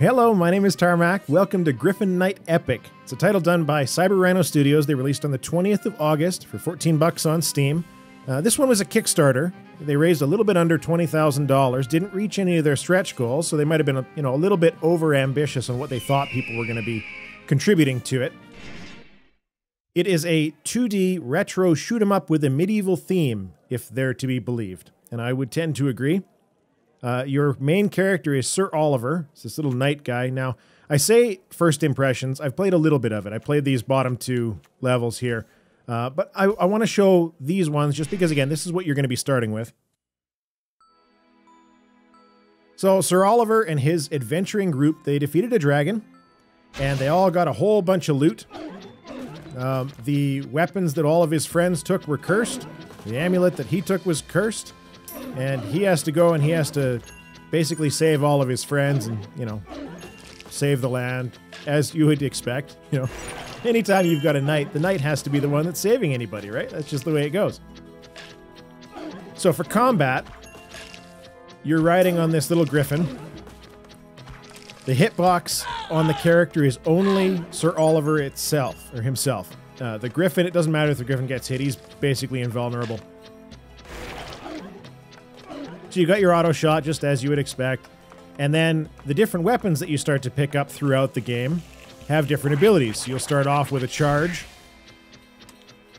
Hello, my name is Tarmac. Welcome to Griffin Knight Epic. It's a title done by Cyber Rhino Studios. They released on the 20th of August for $14 on Steam. This one was a Kickstarter. They raised a little bit under $20,000, didn't reach any of their stretch goals, so they might have been a little bit over-ambitious on what they thought people were going to be contributing to it. It is a 2D retro shoot-'em-up with a medieval theme, if they're to be believed, and I would tend to agree. Your main character is Sir Oliver. It's this little knight guy. Now, I say first impressions. I've played a little bit of it. I played these bottom two levels here. But I want to show these ones just because, again, this is what you're going to be starting with. So, Sir Oliver and his adventuring group, they defeated a dragon, and they all got a whole bunch of loot. The weapons that all of his friends took were cursed. The amulet that he took was cursed. And he has to go and he has to basically save all of his friends and, save the land, as you would expect. Anytime you've got a knight, the knight has to be the one that's saving anybody, right? That's just the way it goes. So for combat, you're riding on this little griffin. The hitbox on the character is only Sir Oliver itself, or himself. The griffin, it doesn't matter if the griffin gets hit, he's basically invulnerable. So you got your auto shot, just as you would expect. And then the different weapons that you start to pick up throughout the game have different abilities. So you'll start off with a charge,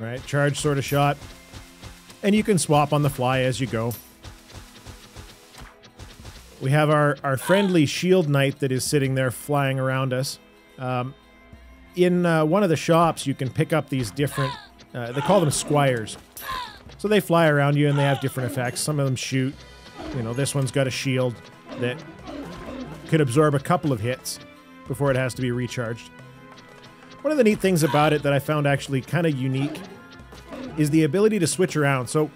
right? Charge sort of shot. And you can swap on the fly as you go. We have our friendly shield knight that is sitting there flying around us. In one of the shops, you can pick up these different, they call them squires. So they fly around you and they have different effects. Some of them shoot. This one's got a shield that could absorb a couple of hits before it has to be recharged. One of the neat things about it that I found actually kind of unique is the ability to switch around. So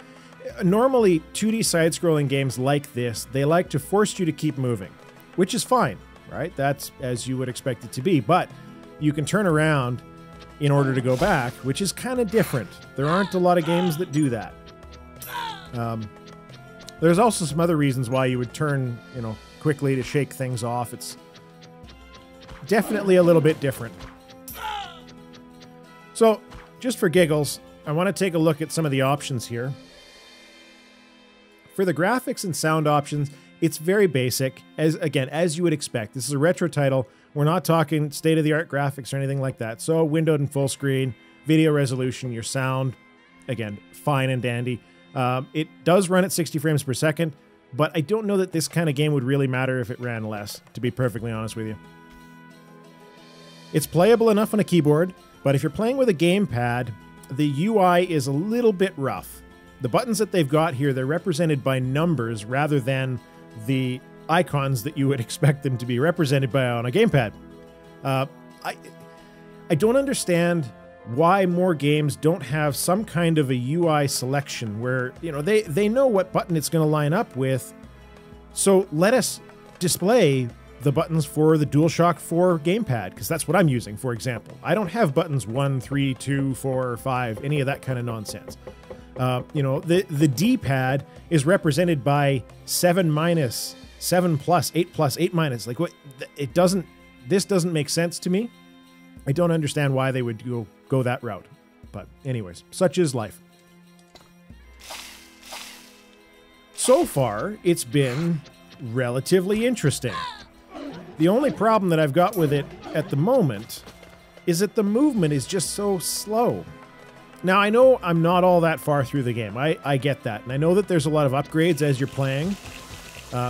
normally 2D side-scrolling games like this, they like to force you to keep moving, which is fine, right? That's as you would expect it to be, but you can turn around in order to go back, which is kind of different. There aren't a lot of games that do that. There's also some other reasons why you would turn, quickly to shake things off. It's definitely a little bit different. So, just for giggles, I want to take a look at some of the options here. For the graphics and sound options, it's very basic, as you would expect. This is a retro title. We're not talking state-of-the-art graphics or anything like that. So, windowed and full screen, video resolution, your sound, again, fine and dandy. It does run at 60 frames per second, but I don't know that this kind of game would really matter if it ran less, to be perfectly honest with you. It's playable enough on a keyboard, but if you're playing with a gamepad, the UI is a little bit rough. The buttons that they've got here, they're represented by numbers rather than the icons that you would expect them to be represented by on a gamepad. I don't understand why more games don't have some kind of a UI selection where, they know what button it's going to line up with. So let us display the buttons for the DualShock 4 gamepad, because that's what I'm using, for example. I don't have buttons 1, 3, 2, 4, 5, any of that kind of nonsense. The D-pad is represented by 7 minus, 7 plus, 8 plus, 8 minus. Like, what? This doesn't make sense to me. I don't understand why they would go that route. But anyways, such is life. So far, it's been relatively interesting. The only problem that I've got with it at the moment is that the movement is just so slow. Now, I know I'm not all that far through the game. I get that. And I know that there's a lot of upgrades as you're playing.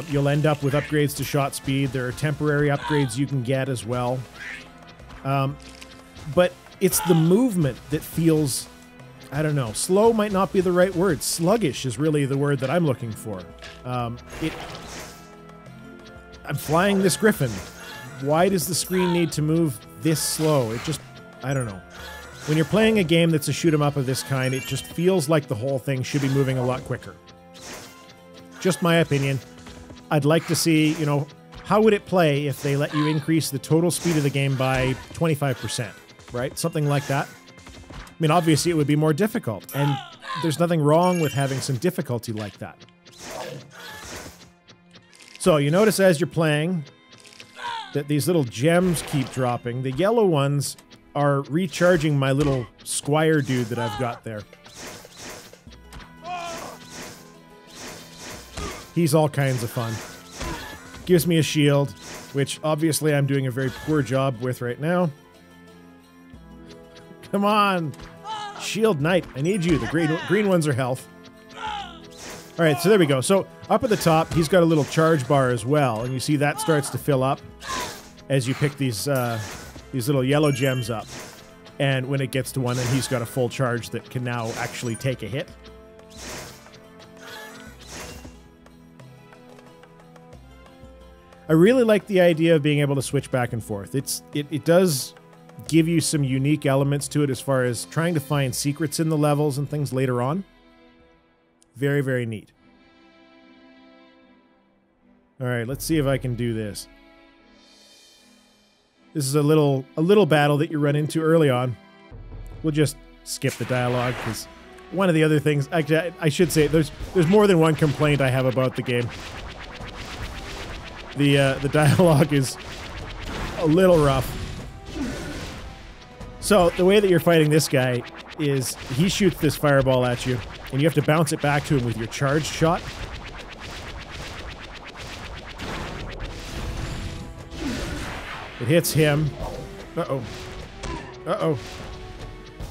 You'll end up with upgrades to shot speed. There are temporary upgrades you can get as well. But it's the movement that feels, I don't know, slow might not be the right word. Sluggish is really the word that I'm looking for. I'm flying this griffin. Why does the screen need to move this slow? It just, I don't know. When you're playing a game that's a shoot-'em-up of this kind, it just feels like the whole thing should be moving a lot quicker. Just my opinion. I'd like to see, how would it play if they let you increase the total speed of the game by 25%, right? Something like that. I mean, obviously it would be more difficult, and there's nothing wrong with having some difficulty like that. So you notice as you're playing, that these little gems keep dropping. The yellow ones are recharging my little squire dude that I've got there. He's all kinds of fun. Gives me a shield, which obviously I'm doing a very poor job with right now. Come on! Shield Knight, I need you. The green ones are health. Alright, so there we go. So up at the top, he's got a little charge bar as well, and you see that starts to fill up as you pick these little yellow gems up. And when it gets to one, then he's got a full charge that can now actually take a hit. I really like the idea of being able to switch back and forth. It does give you some unique elements to it as far as trying to find secrets in the levels and things later on. Very, very neat. All right, let's see if I can do this. This is a little battle that you run into early on. We'll just skip the dialogue because one of the other things, actually, I should say, there's more than one complaint I have about the game. The dialogue is a little rough. So the way that you're fighting this guy is he shoots this fireball at you, and you have to bounce it back to him with your charged shot. It hits him. Uh-oh. Uh-oh.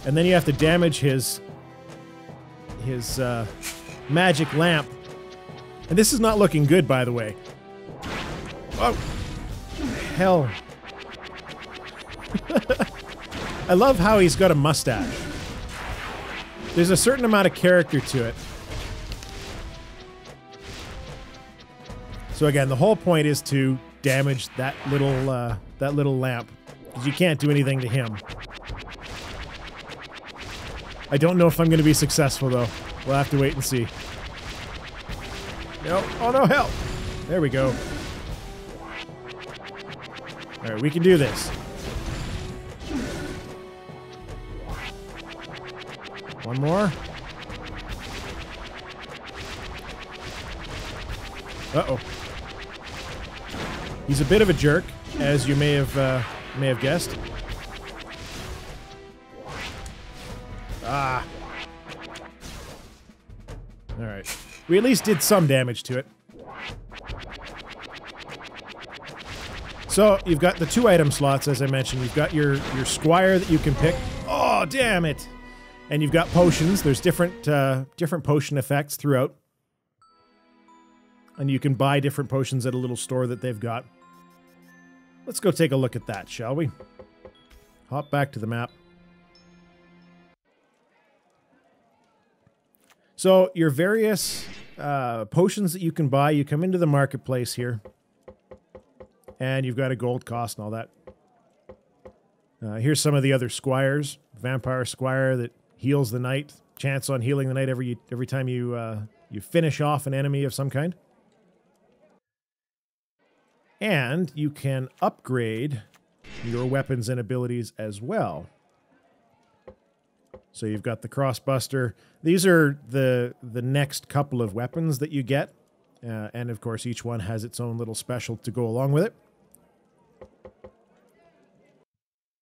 And then you have to damage his magic lamp. And this is not looking good, by the way. Oh! Hell. I love how he's got a mustache. There's a certain amount of character to it. So again, the whole point is to damage that little lamp, because you can't do anything to him. I don't know if I'm going to be successful, though. We'll have to wait and see. No. Oh, no, help! There we go. Alright, we can do this. One more. Uh-oh. He's a bit of a jerk, as you may have guessed. Ah. Alright. We at least did some damage to it. So, you've got the 2 item slots, as I mentioned. You've got your squire that you can pick. Oh, damn it! And you've got potions. There's different potion effects throughout. And you can buy different potions at a little store that they've got. Let's go take a look at that, shall we? Hop back to the map. So, your various potions that you can buy, you come into the marketplace here. And you've got a gold cost and all that. Here's some of the other squires. Vampire squire that heals the knight. Chance on healing the knight every time you finish off an enemy of some kind. And you can upgrade your weapons and abilities as well. So you've got the crossbuster. These are the next couple of weapons that you get. And of course, each one has its own little special to go along with it.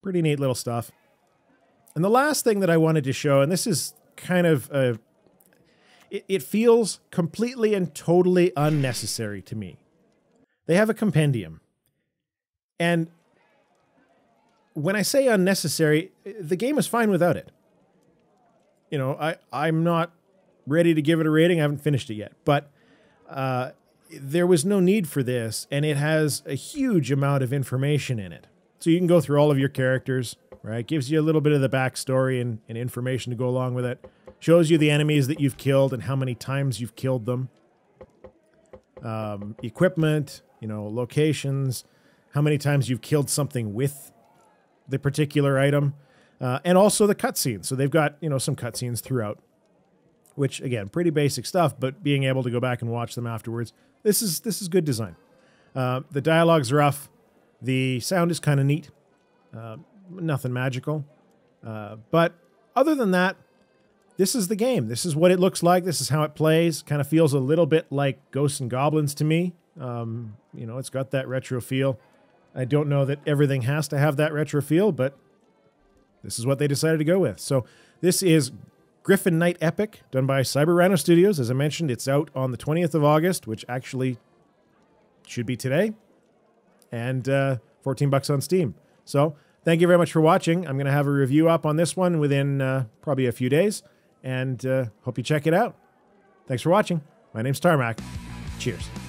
Pretty neat little stuff. And the last thing that I wanted to show, and this is kind of it feels completely and totally unnecessary to me. They have a compendium. And when I say unnecessary, the game is fine without it. You know, I'm not ready to give it a rating. I haven't finished it yet. But there was no need for this, and it has a huge amount of information in it. So you can go through all of your characters, right? Gives you a little bit of the backstory and information to go along with it. Shows you the enemies that you've killed and how many times you've killed them. Equipment, you know, locations, how many times you've killed something with the particular item, and also the cutscenes. So they've got, you know, some cutscenes throughout, which again, pretty basic stuff, but being able to go back and watch them afterwards, this is good design. The dialogue's rough. The sound is kind of neat. Nothing magical. But other than that, this is the game. This is what it looks like. This is how it plays. Kind of feels a little bit like Ghosts and Goblins to me. You know, it's got that retro feel. I don't know that everything has to have that retro feel, but this is what they decided to go with. So this is Griffin Knight Epic, done by Cyber Rhino Studios. As I mentioned, it's out on the 20th of August, which actually should be today, and $14 on Steam. So thank you very much for watching. I'm going to have a review up on this one within probably a few days, and hope you check it out. Thanks for watching. My name's Tarmac. Cheers.